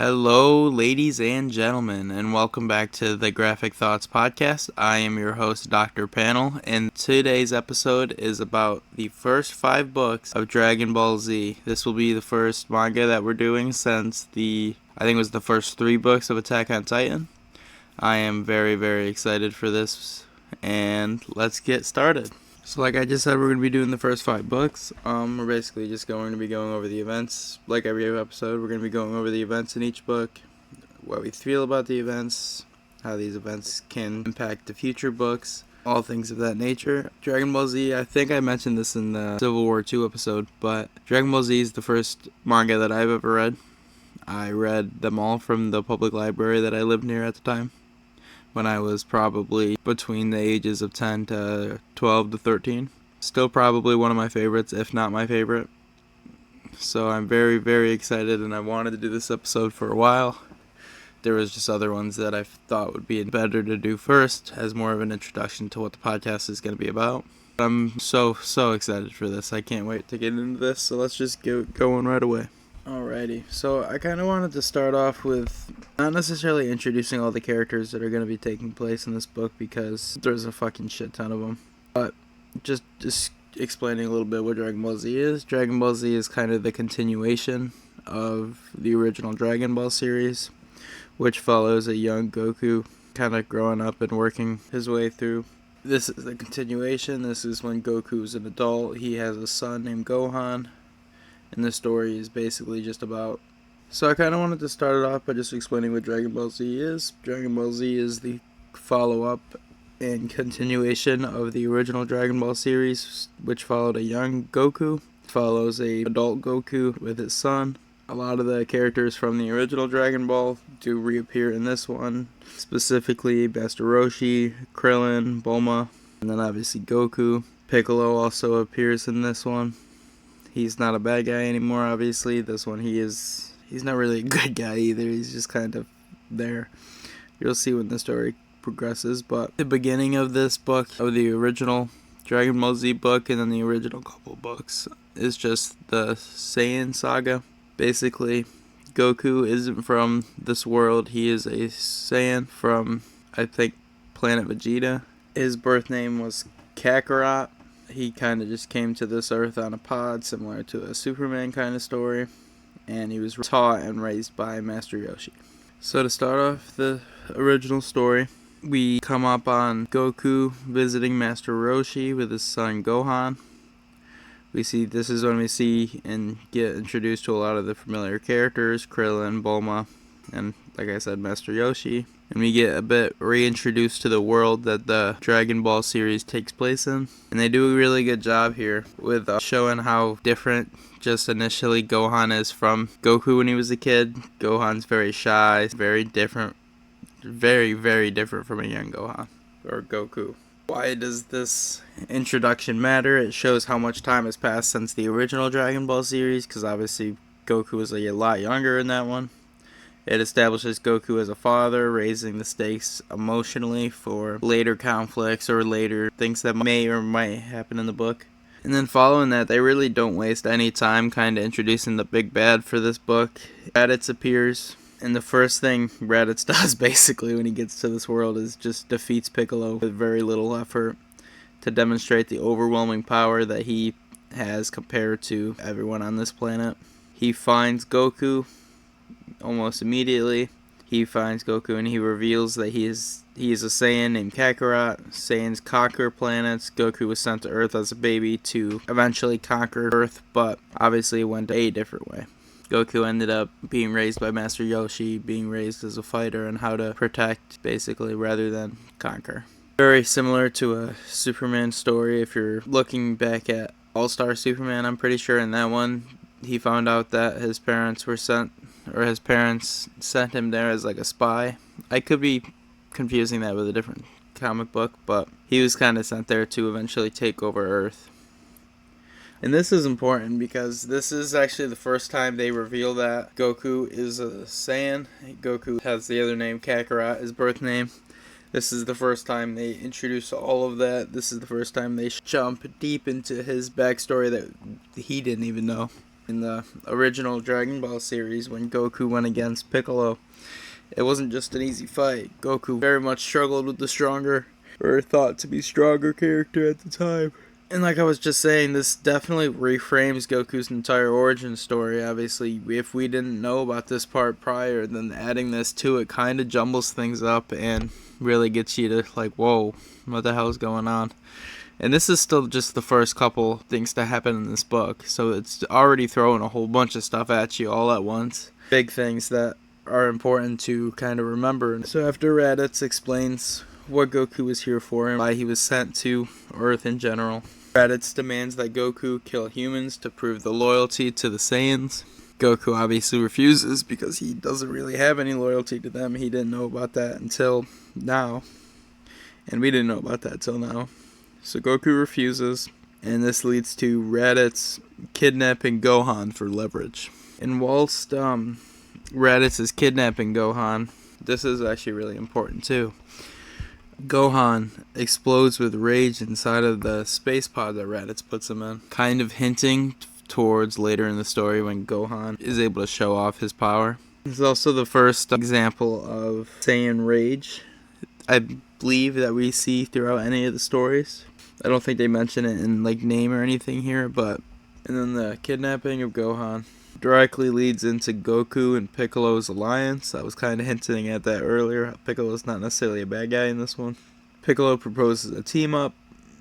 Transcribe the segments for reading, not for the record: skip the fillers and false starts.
Hello, ladies and gentlemen, and welcome back to the Graphic Thoughts Podcast. I am your host, Dr. Panel, and today's episode is about the first 5 books of Dragon Ball Z. This will be the first manga that we're doing since I think it was the first 3 books of Attack on Titan. I am very, very excited for this, and let's get started. So like I just said, we're going to be doing the first 5 books. We're basically just going to be going over the events. Like every episode, we're going to be going over the events in each book, what we feel about the events, how these events can impact the future books, all things of that nature. Dragon Ball Z, I think I mentioned this in the Civil War II episode, but Dragon Ball Z is the first manga that I've ever read. I read them all from the public library that I lived near at the time, when I was probably between the ages of 10 to 12 to 13. Still probably one of my favorites, if not my favorite. So I'm very, very excited, and I wanted to do this episode for a while. There was just other ones that I thought would be better to do first, as more of an introduction to what the podcast is going to be about. I'm so excited for this. I can't wait to get into this, so let's just get going right away. Alrighty, so I kind of wanted to start off with not necessarily introducing all the characters that are going to be taking place in this book, because there's a fucking shit ton of them, but just explaining a little bit what Dragon Ball Z is. Dragon Ball Z is kind of the continuation of the original Dragon Ball series, which follows a young Goku kind of growing up and working his way through. This is the continuation. This is when Goku's an adult. He has a son named Gohan. And the story is basically just about... So I kind of wanted to start it off by just explaining what Dragon Ball Z is. Dragon Ball Z is the follow-up and continuation of the original Dragon Ball series, which followed a young Goku. It follows a adult Goku with his son. A lot of the characters from the original Dragon Ball do reappear in this one. Specifically, Master Roshi, Krillin, Bulma, and then obviously Goku. Piccolo also appears in this one. He's not a bad guy anymore, obviously. This one, he's not really a good guy either. He's just kind of there. You'll see when the story progresses. But the beginning of this book, of the original Dragon Ball Z book, and then the original couple books, is just the Saiyan saga. Basically, Goku isn't from this world. He is a Saiyan from, I think, planet Vegeta. His birth name was Kakarot. He kind of just came to this earth on a pod, similar to a Superman kind of story, and he was taught and raised by Master Roshi. So to start off the original story, we come up on Goku visiting Master Roshi with his son Gohan. This is when we see and get introduced to a lot of the familiar characters, Krillin, Bulma, and like I said, Master Roshi. And we get a bit reintroduced to the world that the Dragon Ball series takes place in. And they do a really good job here with showing how different just initially Gohan is from Goku when he was a kid. Gohan's very shy, very different, very, very different from a young Gohan, or Goku. Why does this introduction matter? It shows how much time has passed since the original Dragon Ball series, because obviously Goku was a lot younger in that one. It establishes Goku as a father, raising the stakes emotionally for later conflicts or later things that may or might happen in the book. And then following that, they really don't waste any time kind of introducing the big bad for this book. Raditz appears, and the first thing Raditz does basically when he gets to this world is just defeats Piccolo with very little effort to demonstrate the overwhelming power that he has compared to everyone on this planet. He finds Goku. Almost immediately, he finds Goku and he reveals that he is a Saiyan named Kakarot. Saiyans conquer planets. Goku was sent to Earth as a baby to eventually conquer Earth, but obviously it went a different way. Goku ended up being raised by Master Roshi, being raised as a fighter and how to protect, basically, rather than conquer. Very similar to a Superman story. If you're looking back at All-Star Superman, I'm pretty sure in that one, he found out that his parents sent him there as like a spy. I could be confusing that with a different comic book, but he was kind of sent there to eventually take over Earth. And this is important because this is actually the first time they reveal that Goku is a Saiyan. Goku has the other name, Kakarot, his birth name. This is the first time they introduce all of that. This is the first time they jump deep into his backstory that he didn't even know. In the original Dragon Ball series, when Goku went against Piccolo, it wasn't just an easy fight. Goku very much struggled with the stronger, or thought to be stronger character at the time. And like I was just saying, this definitely reframes Goku's entire origin story. Obviously, if we didn't know about this part prior, then adding this to it kind of jumbles things up and really gets you to like, whoa, what the hell is going on? And this is still just the first couple things to happen in this book, so it's already throwing a whole bunch of stuff at you all at once. Big things that are important to kind of remember. So after Raditz explains what Goku was here for and why he was sent to Earth in general, Raditz demands that Goku kill humans to prove the loyalty to the Saiyans. Goku obviously refuses because he doesn't really have any loyalty to them. He didn't know about that until now, and we didn't know about that till now. So Goku refuses, and this leads to Raditz kidnapping Gohan for leverage. And whilst Raditz is kidnapping Gohan, this is actually really important too. Gohan explodes with rage inside of the space pod that Raditz puts him in, kind of hinting towards later in the story when Gohan is able to show off his power. This is also the first example of Saiyan rage, I believe, that we see throughout any of the stories. I don't think they mention it in like name or anything here, but and then the kidnapping of Gohan directly leads into Goku and Piccolo's alliance. I was kind of hinting at that earlier. Piccolo's not necessarily a bad guy in this one. Piccolo proposes a team up.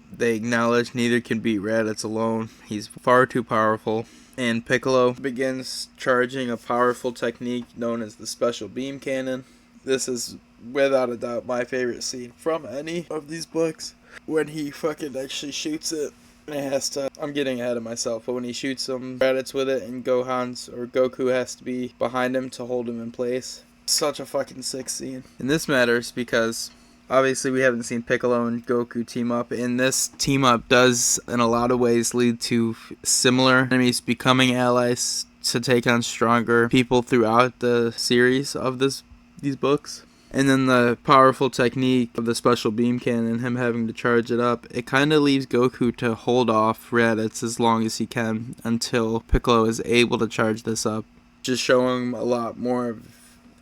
They acknowledge neither can beat Raditz alone. He's far too powerful. And Piccolo begins charging a powerful technique known as the special beam cannon. This is without a doubt my favorite scene from any of these books. When he fucking actually shoots it. It has to, I'm getting ahead of myself, but when he shoots some Raditz with it and Goku has to be behind him to hold him in place. Such a fucking sick scene. And this matters because obviously we haven't seen Piccolo and Goku team up, and this team up does in a lot of ways lead to similar enemies becoming allies to take on stronger people throughout the series of these books. And then the powerful technique of the special beam cannon, him having to charge it up, it kind of leaves Goku to hold off Raditz as long as he can until Piccolo is able to charge this up. Just showing him a lot more of,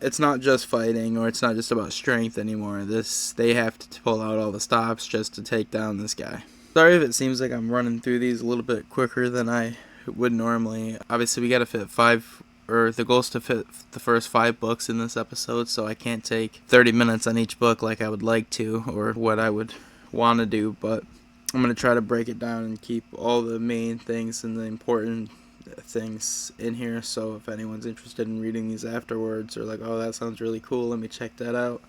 it's not just fighting, or it's not just about strength anymore. They have to pull out all the stops just to take down this guy. Sorry if it seems like I'm running through these a little bit quicker than I would normally. Obviously we gotta fit the goal is to fit the first 5 books in this episode, so I can't take 30 minutes on each book like I would like to, or what I would want to do, but I'm going to try to break it down and keep all the main things and the important things in here, so if anyone's interested in reading these afterwards, or like, oh, that sounds really cool, let me check that out,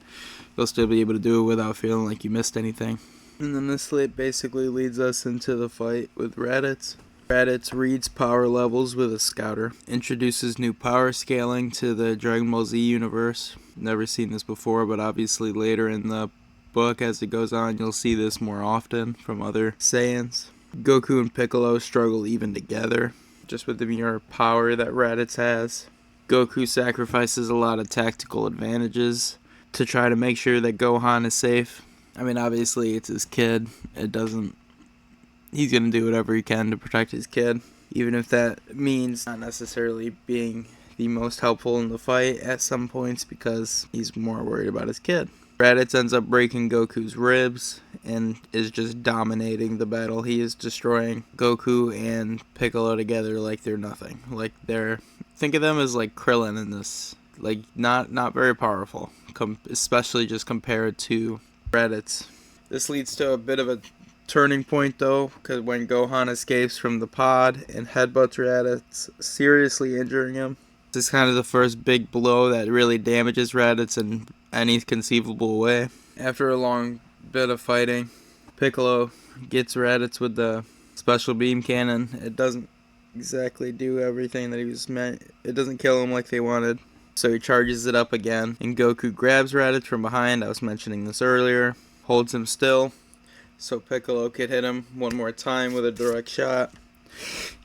you'll still be able to do it without feeling like you missed anything. And then this basically leads us into the fight with Raditz. Raditz reads power levels with a scouter, introduces new power scaling to the Dragon Ball Z universe. Never seen this before, but obviously later in the book as it goes on, you'll see this more often from other Saiyans. Goku and Piccolo struggle even together, just with the mere power that Raditz has. Goku sacrifices a lot of tactical advantages to try to make sure that Gohan is safe. I mean, obviously it's his kid. He's going to do whatever he can to protect his kid, even if that means not necessarily being the most helpful in the fight at some points because he's more worried about his kid. Raditz ends up breaking Goku's ribs and is just dominating the battle. He is destroying Goku and Piccolo together like they're nothing. Think of them as like Krillin in this, like not very powerful, especially just compared to Raditz. This leads to a bit of a turning point though, because when Gohan escapes from the pod and headbutts Raditz, seriously injuring him. This is kind of the first big blow that really damages Raditz in any conceivable way. After a long bit of fighting, Piccolo gets Raditz with the special beam cannon. It doesn't exactly do everything that he was meant. It doesn't kill him like they wanted. So he charges it up again, and Goku grabs Raditz from behind. I was mentioning this earlier. Holds him still so Piccolo could hit him one more time with a direct shot.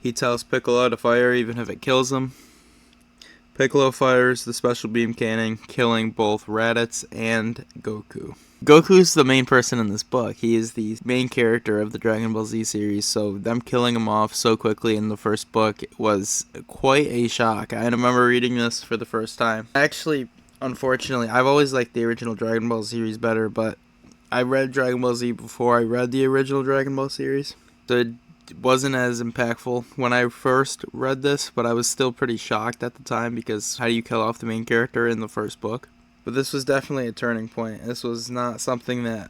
He tells Piccolo to fire even if it kills him. Piccolo fires the special beam cannon, killing both Raditz and Goku. Goku's the main person in this book. He is the main character of the Dragon Ball Z series, so them killing him off so quickly in the first book was quite a shock. I remember reading this for the first time. Actually, unfortunately, I've always liked the original Dragon Ball series better, but I read Dragon Ball Z before I read the original Dragon Ball series, so it wasn't as impactful when I first read this, but I was still pretty shocked at the time because how do you kill off the main character in the first book? But this was definitely a turning point. This was not something that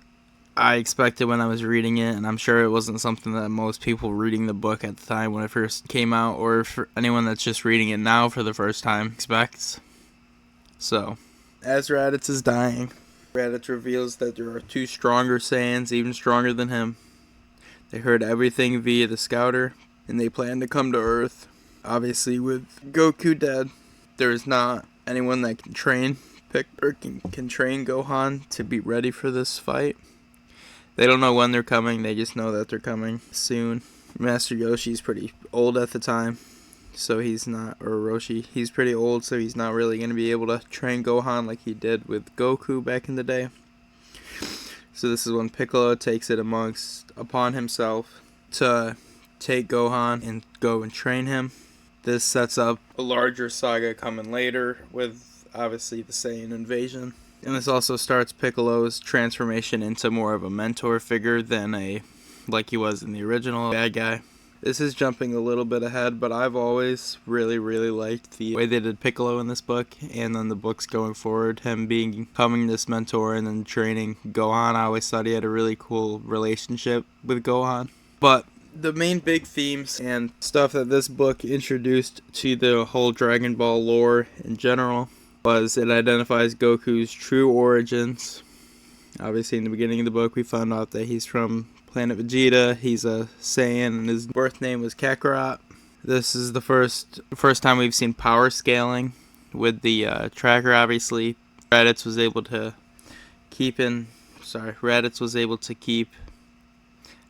I expected when I was reading it, and I'm sure it wasn't something that most people reading the book at the time when it first came out, or for anyone that's just reading it now for the first time, expects. So, as Raditz is dying, Raditz reveals that there are two stronger Saiyans, even stronger than him. They heard everything via the Scouter, and they plan to come to Earth. Obviously, with Goku dead, there is not anyone that can train can train Gohan to be ready for this fight. They don't know when they're coming, they just know that they're coming soon. Master Yoshi's pretty old at the time, so he's not, or Roshi, he's pretty old, so he's not really going to be able to train Gohan like he did with Goku back in the day. So this is when Piccolo takes it upon himself to take Gohan and go and train him. This sets up a larger saga coming later with obviously the Saiyan invasion. And this also starts Piccolo's transformation into more of a mentor figure than like he was in the original bad guy. This is jumping a little bit ahead, but I've always really liked the way they did Piccolo in this book, and then the books going forward, him becoming this mentor and then training Gohan. I always thought he had a really cool relationship with Gohan. But the main big themes and stuff that this book introduced to the whole Dragon Ball lore in general was it identifies Goku's true origins. Obviously, in the beginning of the book, we found out that he's from planet Vegeta. He's a Saiyan, and his birth name was Kakarot. This is the first time we've seen power scaling with the tracker. Obviously, Raditz was able to keep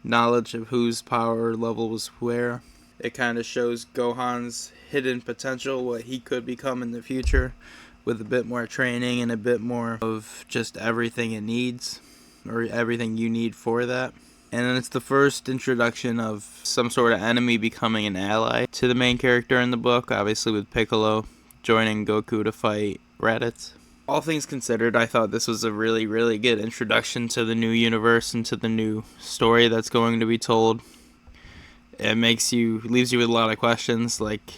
knowledge of whose power level was where. It kind of shows Gohan's hidden potential, what he could become in the future, with a bit more training and a bit more of just everything it needs, or everything you need for that. And then it's the first introduction of some sort of enemy becoming an ally to the main character in the book, obviously with Piccolo joining Goku to fight Raditz. All things considered, I thought this was a really good introduction to the new universe and to the new story that's going to be told. It leaves you with a lot of questions, like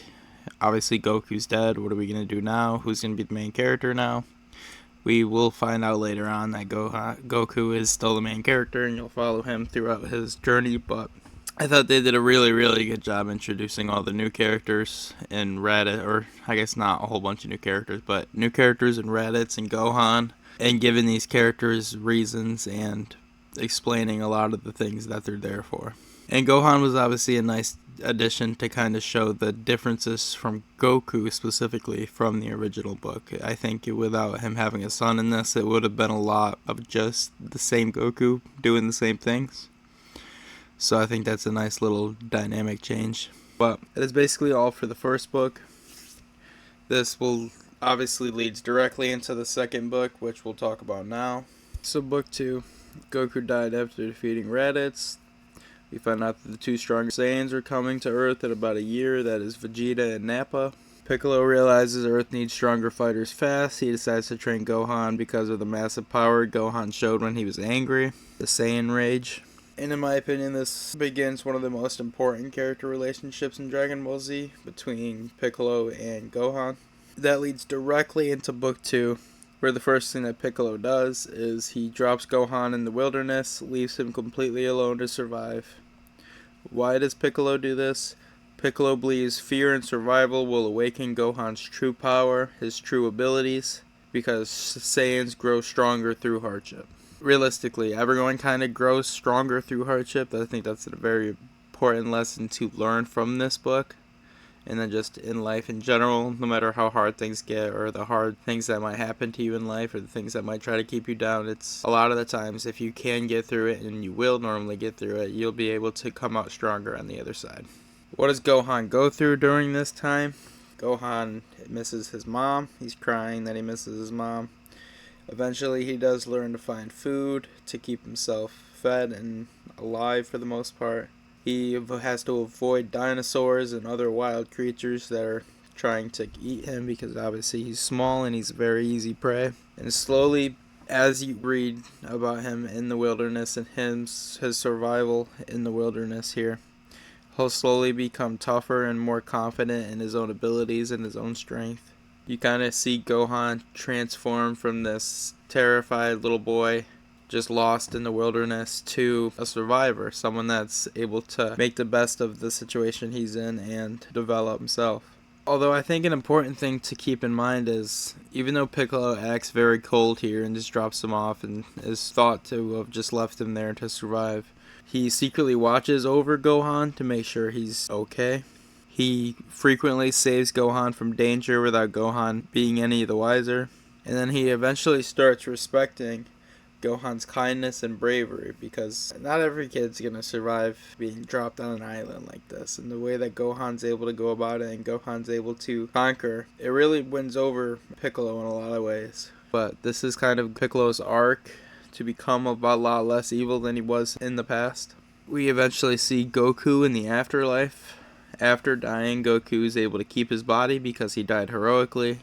obviously Goku's dead, what are we going to do now? Who's going to be the main character now? We will find out later on that Goku is still the main character, and you'll follow him throughout his journey, but I thought they did a really good job introducing all the new characters in Raditz, or I guess not a whole bunch of new characters, but new characters in Raditz and Gohan, and giving these characters reasons and explaining a lot of the things that they're there for. And Gohan was obviously a nice addition to kind of show the differences from Goku specifically from the original book. I think without him having a son in this, it would have been a lot of just the same Goku doing the same things. So I think that's a nice little dynamic change. But it is basically all for the first book. This will obviously leads directly into the second book, which we'll talk about now. So book 2, Goku died after defeating Raditz. We find out that the two strongest Saiyans are coming to Earth in about a year. That is Vegeta and Nappa. Piccolo realizes Earth needs stronger fighters fast. He decides to train Gohan because of the massive power Gohan showed when he was angry. The Saiyan Rage. And in my opinion, this begins one of the most important character relationships in Dragon Ball Z between Piccolo and Gohan. That leads directly into Book 2, where the first thing that Piccolo does is he drops Gohan in the wilderness, leaves him completely alone to survive. Why does Piccolo do this? Piccolo believes fear and survival will awaken Gohan's true power, his true abilities, because Saiyans grow stronger through hardship. Realistically, everyone kind of grows stronger through hardship. I think that's a very important lesson to learn from this book. And then just in life in general, no matter how hard things get or the hard things that might happen to you in life or the things that might try to keep you down, it's a lot of the times if you can get through it, and you will normally get through it, you'll be able to come out stronger on the other side. What does Gohan go through during this time? Gohan misses his mom. He's crying that he misses his mom. Eventually, he does learn to find food to keep himself fed and alive for the most part. He has to avoid dinosaurs and other wild creatures that are trying to eat him because obviously he's small and he's very easy prey. And slowly, as you read about him in the wilderness and his survival in the wilderness here, he'll slowly become tougher and more confident in his own abilities and his own strength. You kind of see Gohan transform from this terrified little boy just lost in the wilderness to a survivor, someone that's able to make the best of the situation he's in and develop himself. Although I think an important thing to keep in mind is, even though Piccolo acts very cold here and just drops him off and is thought to have just left him there to survive, he secretly watches over Gohan to make sure he's okay. He frequently saves Gohan from danger without Gohan being any the wiser. And then he eventually starts respecting Gohan's kindness and bravery, because not every kid's going to survive being dropped on an island like this. And the way that Gohan's able to go about it and Gohan's able to conquer, it really wins over Piccolo in a lot of ways. But this is kind of Piccolo's arc to become a lot less evil than he was in the past. We eventually see Goku in the afterlife. After dying, Goku is able to keep his body because he died heroically.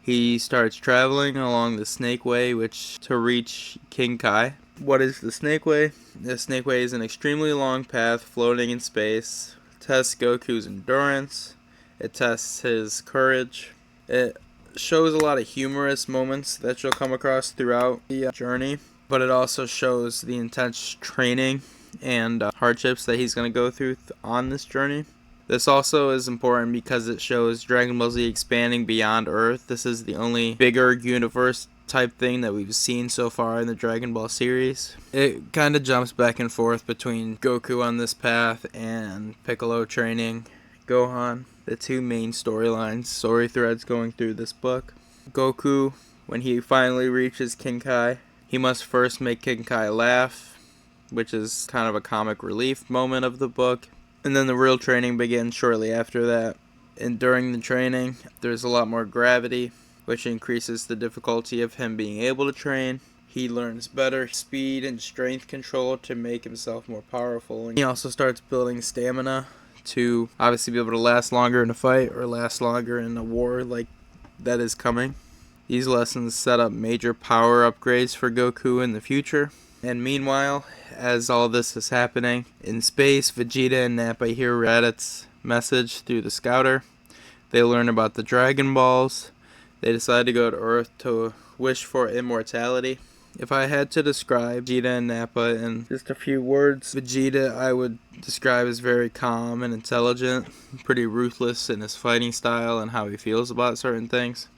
He starts traveling along the Snake Way, to reach King Kai. What is the Snake Way? The Snake Way is an extremely long path floating in space. It tests Goku's endurance. It tests his courage. It shows a lot of humorous moments that you'll come across throughout the journey, but it also shows the intense training and hardships that he's going to go through on this journey. This also is important because it shows Dragon Ball Z expanding beyond Earth. This is the only bigger universe type thing that we've seen so far in the Dragon Ball series. It kind of jumps back and forth between Goku on this path and Piccolo training Gohan, the two main story threads going through this book. Goku, when he finally reaches King Kai, he must first make King Kai laugh, which is kind of a comic relief moment of the book. And then the real training begins shortly after that. And during the training, there's a lot more gravity, which increases the difficulty of him being able to train. He learns better speed and strength control to make himself more powerful. And he also starts building stamina to obviously be able to last longer in a fight or last longer in a war like that is coming. These lessons set up major power upgrades for Goku in the future. And meanwhile, as all this is happening, in space, Vegeta and Nappa hear Raditz' message through the scouter. They learn about the Dragon Balls. They decide to go to Earth to wish for immortality. If I had to describe Vegeta and Nappa in just a few words, Vegeta I would describe as very calm and intelligent, pretty ruthless in his fighting style and how he feels about certain things.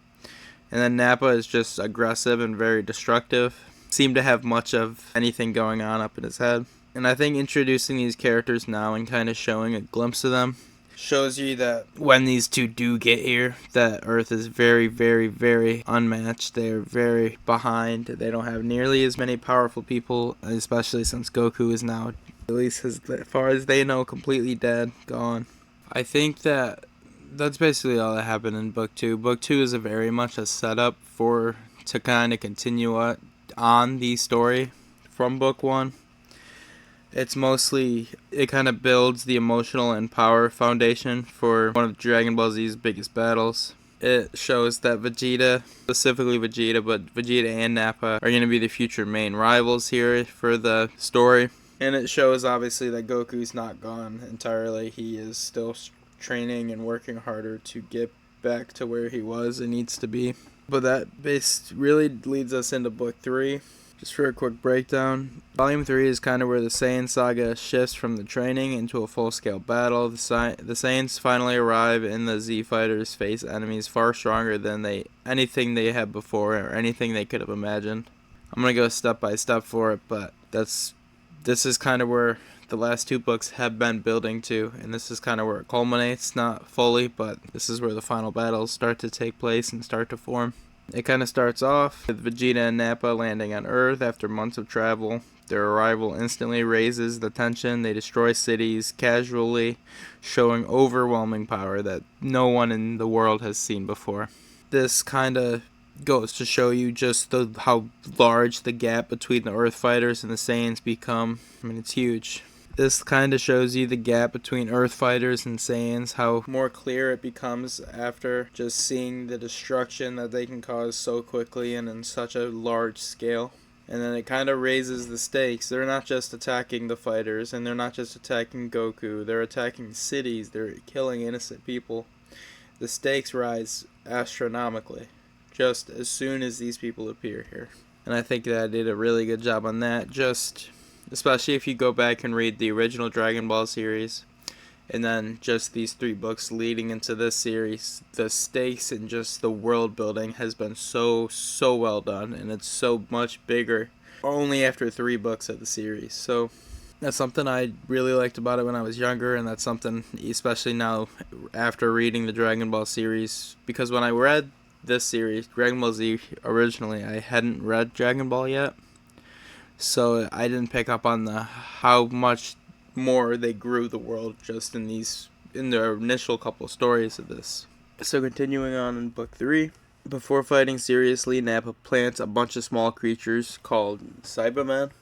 And then Nappa is just aggressive and very destructive. Seem to have much of anything going on up in his head. And I think introducing these characters now and kind of showing a glimpse of them shows you that when these two do get here, that Earth is very, very, very unmatched. They're very behind. They don't have nearly as many powerful people, especially since Goku is now, at least as far as they know, completely dead, gone. I think that's basically all that happened in Book 2. Book 2 is very much a setup to kind of continue on the story from Book 1. It kind of builds the emotional and power foundation for one of Dragon Ball Z's biggest battles. It shows that specifically Vegeta, but Vegeta and Nappa are going to be the future main rivals here for the story. And it shows obviously that Goku's not gone entirely. He is still training and working harder to get back to where he was and needs to be. But that really leads us into Book 3. Just for a quick breakdown, Volume 3 is kind of where the Saiyan saga shifts from the training into a full-scale battle. The Saiyans finally arrive and the Z fighters face enemies far stronger than anything they had before or anything they could have imagined. I'm going to go step by step for it, but this is kind of where the last two books have been building to, and this is kind of where it culminates, not fully, but this is where the final battles start to take place and start to form. It kind of starts off with Vegeta and Nappa landing on Earth after months of travel Their arrival instantly raises the tension. They destroy cities casually, showing overwhelming power that no one in the world has seen before. This kind of goes to show you just how large the gap between the Earth fighters and the Saiyans become. I mean, it's huge. This kind of shows you the gap between Earth fighters and Saiyans, how more clear it becomes after just seeing the destruction that they can cause so quickly and in such a large scale. And then it kind of raises the stakes. They're not just attacking the fighters, and they're not just attacking Goku. They're attacking cities. They're killing innocent people. The stakes rise astronomically just as soon as these people appear here. And I think that I did a really good job on that, especially if you go back and read the original Dragon Ball series, and then just these 3 books leading into this series. The stakes and just the world building has been so well done, and it's so much bigger only after 3 books of the series. So that's something I really liked about it when I was younger, and that's something especially now after reading the Dragon Ball series, because when I read this series, Dragon Ball Z originally, I hadn't read Dragon Ball yet, so I didn't pick up on how much more they grew the world just in the initial couple stories of this. So continuing on in book 3, before fighting seriously, Nappa plants a bunch of small creatures called Cybermen.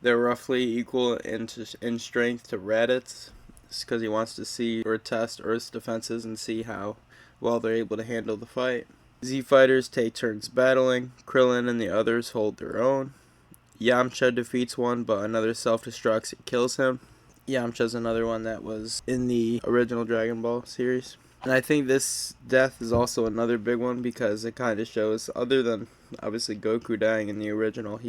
They're roughly equal in strength to Raditz. It's because he wants to see or test Earth's defenses and see how well they're able to handle the fight. Z fighters take turns battling. Krillin and the others hold their own. Yamcha defeats one, but another self-destructs and kills him. Yamcha's another one that was in the original Dragon Ball series. And I think this death is also another big one because it kind of shows, other than obviously Goku dying in the original,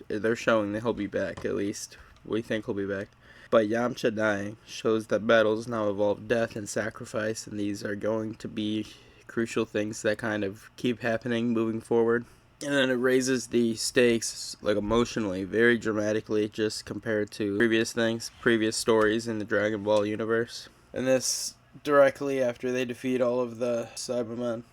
they're showing that he'll be back, at least. We think he'll be back. But Yamcha dying shows that battles now involve death and sacrifice, and these are going to be crucial things that kind of keep happening moving forward. And then it raises the stakes, like emotionally, very dramatically, just compared to previous stories in the Dragon Ball universe. And this directly after they defeat all of the Cybermen.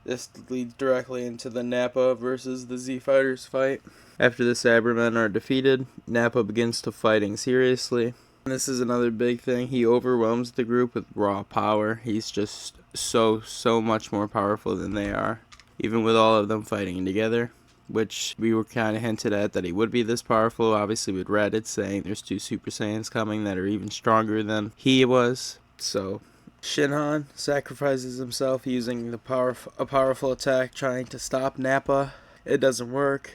This leads directly into the Nappa versus the Z Fighters fight. After the Cybermen are defeated, Nappa begins to fighting seriously. And this is another big thing. He overwhelms the group with raw power. He's just so much more powerful than they are, even with all of them fighting together, which we were kind of hinted at that he would be this powerful. Obviously with Reddit saying there's 2 Super Saiyans coming that are even stronger than he was. So Shinhan sacrifices himself using a powerful attack trying to stop Nappa. It doesn't work.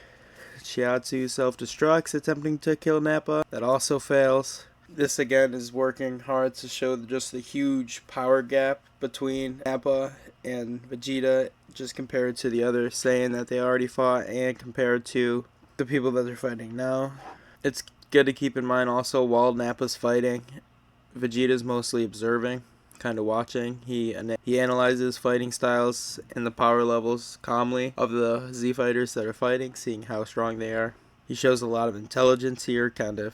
Chiatsu self-destructs attempting to kill Nappa. That also fails. This again is working hard to show just the huge power gap between Nappa and Vegeta, just compared to the other Saiyan that they already fought and compared to the people that they're fighting now. It's good to keep in mind also, while Nappa's fighting, Vegeta's mostly observing, kind of watching. He analyzes fighting styles and the power levels calmly of the Z fighters that are fighting, seeing how strong they are. He shows a lot of intelligence here, kind of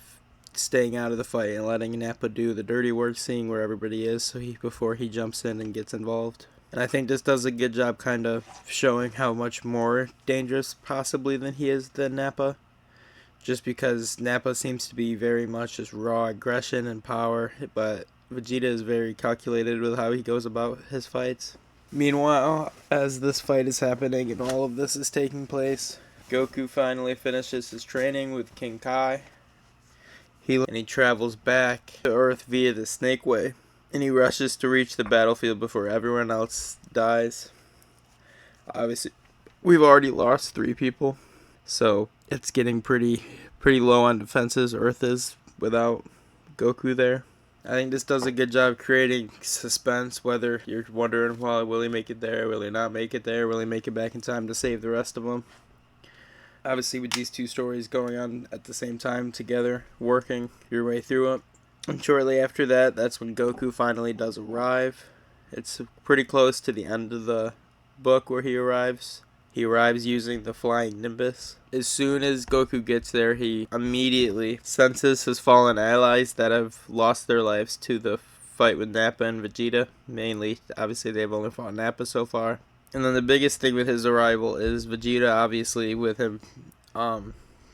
staying out of the fight and letting Nappa do the dirty work, seeing where everybody is before he jumps in and gets involved. And I think this does a good job kind of showing how much more dangerous possibly than he is than Nappa. Just because Nappa seems to be very much just raw aggression and power, but Vegeta is very calculated with how he goes about his fights. Meanwhile, as this fight is happening and all of this is taking place, Goku finally finishes his training with King Kai. He travels back to Earth via the Snake Way, and he rushes to reach the battlefield before everyone else dies. Obviously, we've already lost 3 people, so it's getting pretty low on defenses. Earth is without Goku there. I think this does a good job creating suspense, whether you're wondering, well, will he make it there, will he not make it there, will he make it back in time to save the rest of them. Obviously, with these 2 stories going on at the same time together, working your way through it. And shortly after that, that's when Goku finally does arrive. It's pretty close to the end of the book where he arrives. He arrives using the flying Nimbus. As soon as Goku gets there, he immediately senses his fallen allies that have lost their lives to the fight with Nappa and Vegeta. Mainly, obviously, they've only fought Nappa so far. And then the biggest thing with his arrival is Vegeta, obviously, with him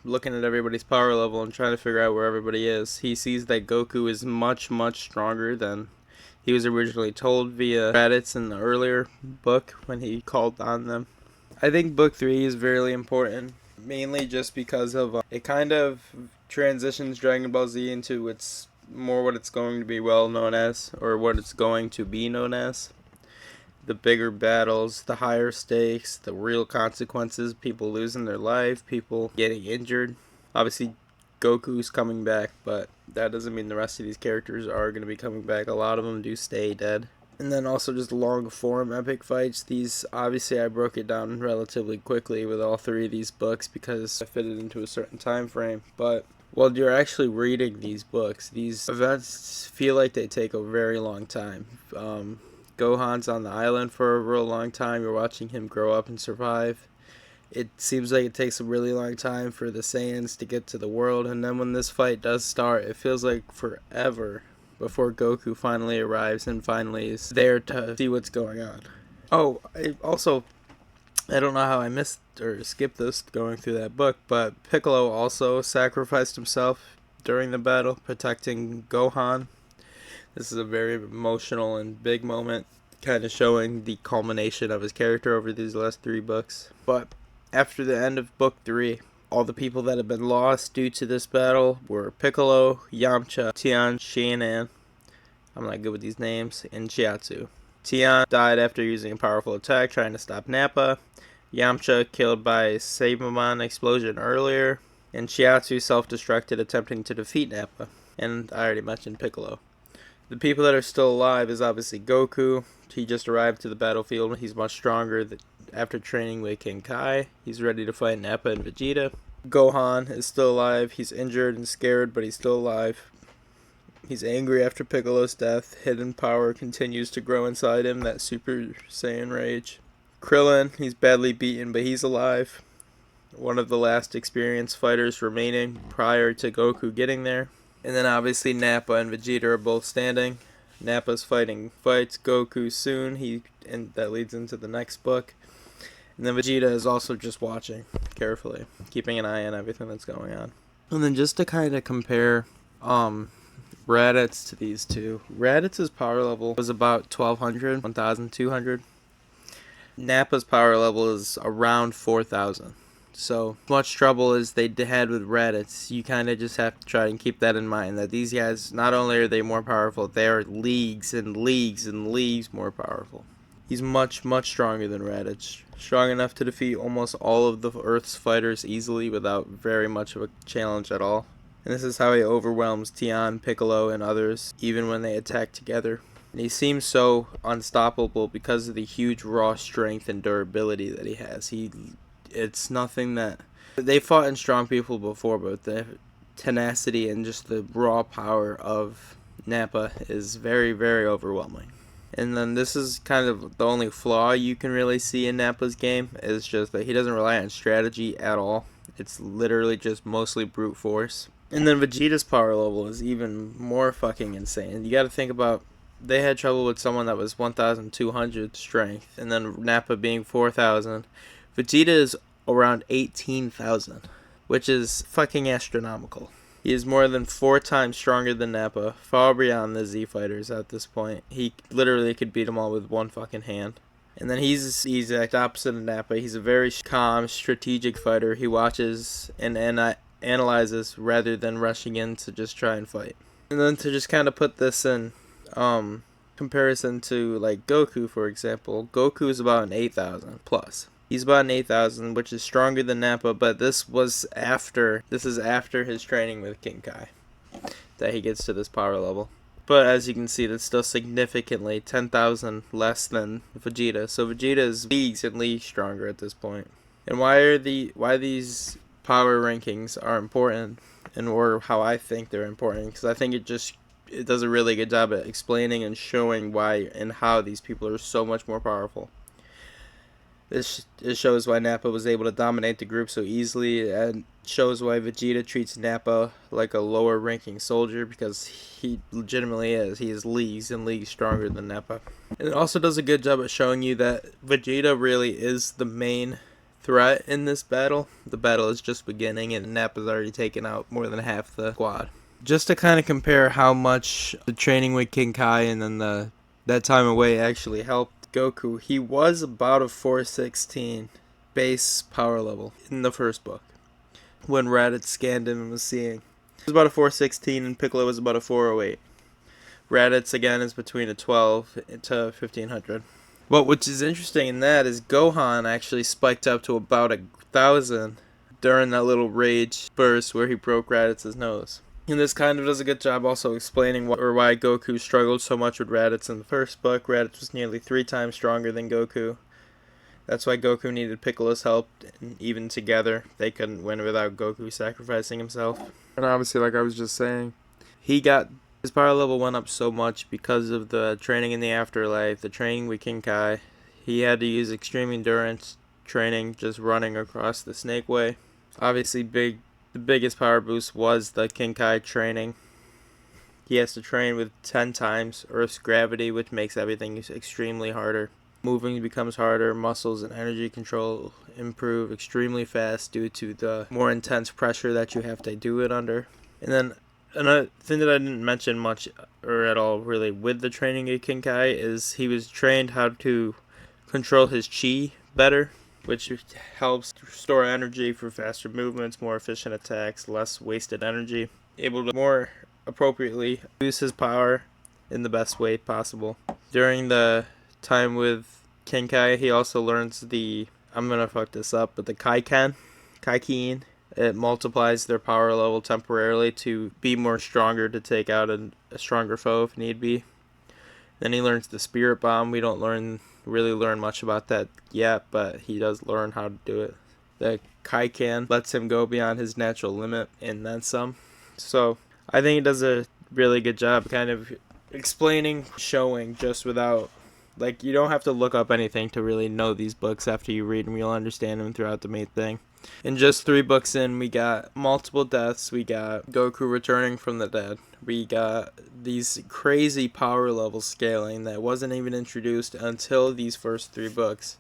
looking at everybody's power level and trying to figure out where everybody is, he sees that Goku is much, much stronger than he was originally told via credits in the earlier book when he called on them. I think book 3 is very important, mainly just because of it kind of transitions Dragon Ball Z into what it's going to be well known as, or what it's going to be known as. The bigger battles, the higher stakes, the real consequences, people losing their life, people getting injured. Obviously, Goku's coming back, but that doesn't mean the rest of these characters are going to be coming back. A lot of them do stay dead. And then also just long form epic fights. These, obviously I broke it down relatively quickly with all 3 of these books because I fit it into a certain time frame. But while you're actually reading these books, these events feel like they take a very long time. Gohan's on the island for a real long time. You're watching him grow up and survive. It seems like it takes a really long time for the Saiyans to get to the world. And then when this fight does start, it feels like forever before Goku finally arrives and finally is there to see what's going on. Oh, I don't know how I missed or skipped this going through that book, but Piccolo also sacrificed himself during the battle, protecting Gohan. This is a very emotional and big moment, kind of showing the culmination of his character over these last 3 books. But after the end of book 3, all the people that have been lost due to this battle were Piccolo, Yamcha, Tien, Saiyan, I'm not good with these names, and Chiatsu. Tien died after using a powerful attack trying to stop Nappa. Yamcha killed by Sabumon explosion earlier. And Chiatsu self-destructed attempting to defeat Nappa. And I already mentioned Piccolo. The people that are still alive is obviously Goku. He just arrived to the battlefield. He's much stronger after training with King Kai. He's ready to fight Nappa and Vegeta. Gohan is still alive. He's injured and scared, but he's still alive. He's angry after Piccolo's death. Hidden power continues to grow inside him, that Super Saiyan rage. Krillin, he's badly beaten, but he's alive. One of the last experienced fighters remaining prior to Goku getting there. And then obviously Nappa and Vegeta are both standing. Nappa's fights Goku soon, and that leads into the next book. And then Vegeta is also just watching carefully, keeping an eye on everything that's going on. And then just to kind of compare Raditz to these two. Raditz's power level was about 1200, 1200. Nappa's power level is around 4000. So much trouble as they had with Raditz, you kind of just have to try and keep that in mind, that these guys, not only are they more powerful, they are leagues and leagues and leagues more powerful. He's much, much stronger than Raditz. Strong enough to defeat almost all of the Earth's fighters easily without very much of a challenge at all. And this is how he overwhelms Tien, Piccolo, and others, even when they attack together. And he seems so unstoppable because of the huge raw strength and durability that he has. It's nothing that... They fought in strong people before, but the tenacity and just the raw power of Nappa is very, very overwhelming. And then this is kind of the only flaw you can really see in Nappa's game, is just that he doesn't rely on strategy at all. It's literally just mostly brute force. And then Vegeta's power level is even more fucking insane. You gotta think about, they had trouble with someone that was 1200 strength, and then Nappa being 4000. Vegeta is around 18,000, which is fucking astronomical. He is more than 4 times stronger than Nappa, far beyond the Z fighters at this point. He literally could beat them all with one fucking hand. And then he's the exact opposite of Nappa. He's a very calm, strategic fighter. He watches and analyzes rather than rushing in to just try and fight. And then to just kind of put this in comparison to like Goku, for example, Goku is about an 8,000 plus. He's about an 8,000, which is stronger than Nappa, but this is after his training with King Kai that he gets to this power level. But as you can see, that's still significantly 10,000 less than Vegeta. So Vegeta is leagues and leagues stronger at this point. And why these power rankings are important, or how I think they're important, because I think it does a really good job at explaining and showing why and how these people are so much more powerful. This shows why Nappa was able to dominate the group so easily, and shows why Vegeta treats Nappa like a lower ranking soldier, because he legitimately is. He is leagues and leagues stronger than Nappa. And it also does a good job at showing you that Vegeta really is the main threat in this battle. The battle is just beginning and Nappa's already taken out more than half the squad. Just to kind of compare how much the training with King Kai and then that time away actually helped Goku, he was about a 416 base power level in the first book when Raditz scanned him and was seeing. He was about a 416 and Piccolo was about a 408. Raditz again is between a 12 to 1500. But which is interesting in that is Gohan actually spiked up to about 1,000 during that little rage burst where he broke Raditz's nose. And this kind of does a good job also explaining why Goku struggled so much with Raditz in the first book. Raditz was nearly 3 times stronger than Goku. That's why Goku needed Piccolo's help, and even together, they couldn't win without Goku sacrificing himself. And obviously, like I was just saying, his power level went up so much because of the training in the afterlife, the training with King Kai. He had to use extreme endurance training just running across the Snake Way. Obviously, the biggest power boost was the King Kai training. He has to train with 10 times Earth's gravity, which makes everything extremely harder. Moving becomes harder, muscles and energy control improve extremely fast due to the more intense pressure that you have to do it under. And then another thing that I didn't mention much or at all really with the training of King Kai is he was trained how to control his chi better, which helps store energy for faster movements, more efficient attacks, less wasted energy, able to more appropriately use his power in the best way possible. During the time with King Kai, he also learns I'm gonna fuck this up, but the Kaiken. It multiplies their power level temporarily to be more stronger to take out a stronger foe if need be. Then he learns the Spirit Bomb. We don't really learn much about that yet, but he does learn how to do it. The Kaiken lets him go beyond his natural limit and then some. So I think he does a really good job kind of explaining, showing just without, like, you don't have to look up anything to really know these books. After you read them, you'll understand them throughout the main thing. In just 3 books in, we got multiple deaths. We got Goku returning from the dead. We got these crazy power level scaling that wasn't even introduced until these first 3 books.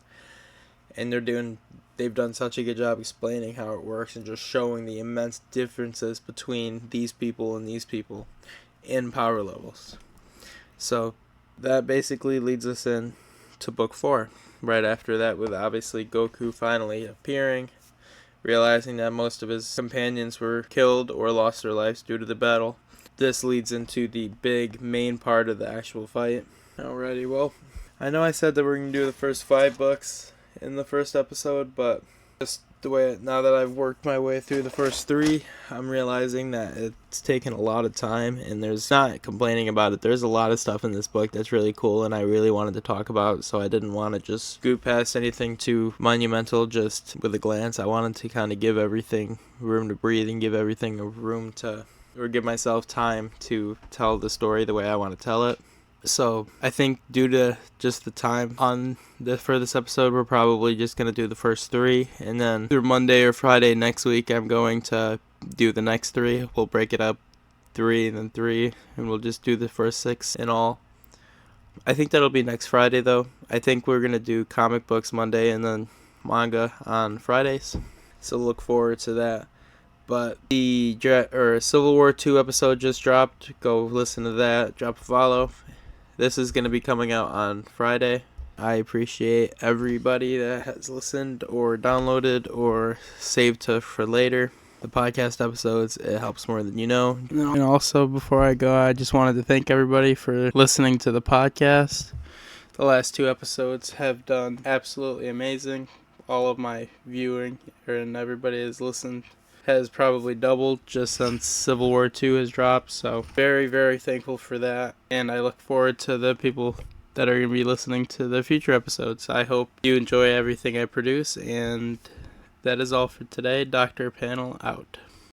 And they've done such a good job explaining how it works and just showing the immense differences between these people and these people in power levels. So that basically leads us in to book 4. Right after that, with obviously Goku finally appearing, realizing that most of his companions were killed or lost their lives due to the battle. This leads into the big main part of the actual fight. Alrighty, well, I know I said that we're going to do the first 5 books in the first episode, but just now that I've worked my way through the first 3, I'm realizing that it's taken a lot of time, and there's not complaining about it. There's a lot of stuff in this book that's really cool, and I really wanted to talk about, so I didn't want to just scoot past anything too monumental just with a glance. I wanted to kind of give everything room to breathe and give everything a room to, or give myself time to tell the story the way I want to tell it. So I think due to just the time for this episode, we're probably just going to do the first 3. And then through Monday or Friday next week, I'm going to do the next 3. We'll break it up 3 and then 3. And we'll just do the first 6 in all. I think that'll be next Friday, though. I think we're going to do comic books Monday and then manga on Fridays. So look forward to that. But the Civil War 2 episode just dropped. Go listen to that. Drop a follow. This is going to be coming out on Friday. I appreciate everybody that has listened or downloaded or saved for later the podcast episodes. It helps more than you know. And also, before I go, I just wanted to thank everybody for listening to the podcast. The last 2 episodes have done absolutely amazing. All of my viewing and everybody has listened has probably doubled just since Civil War 2 has dropped, so very, very thankful for that, and I look forward to the people that are going to be listening to the future episodes. I hope you enjoy everything I produce, and that is all for today. Dr. Panel out.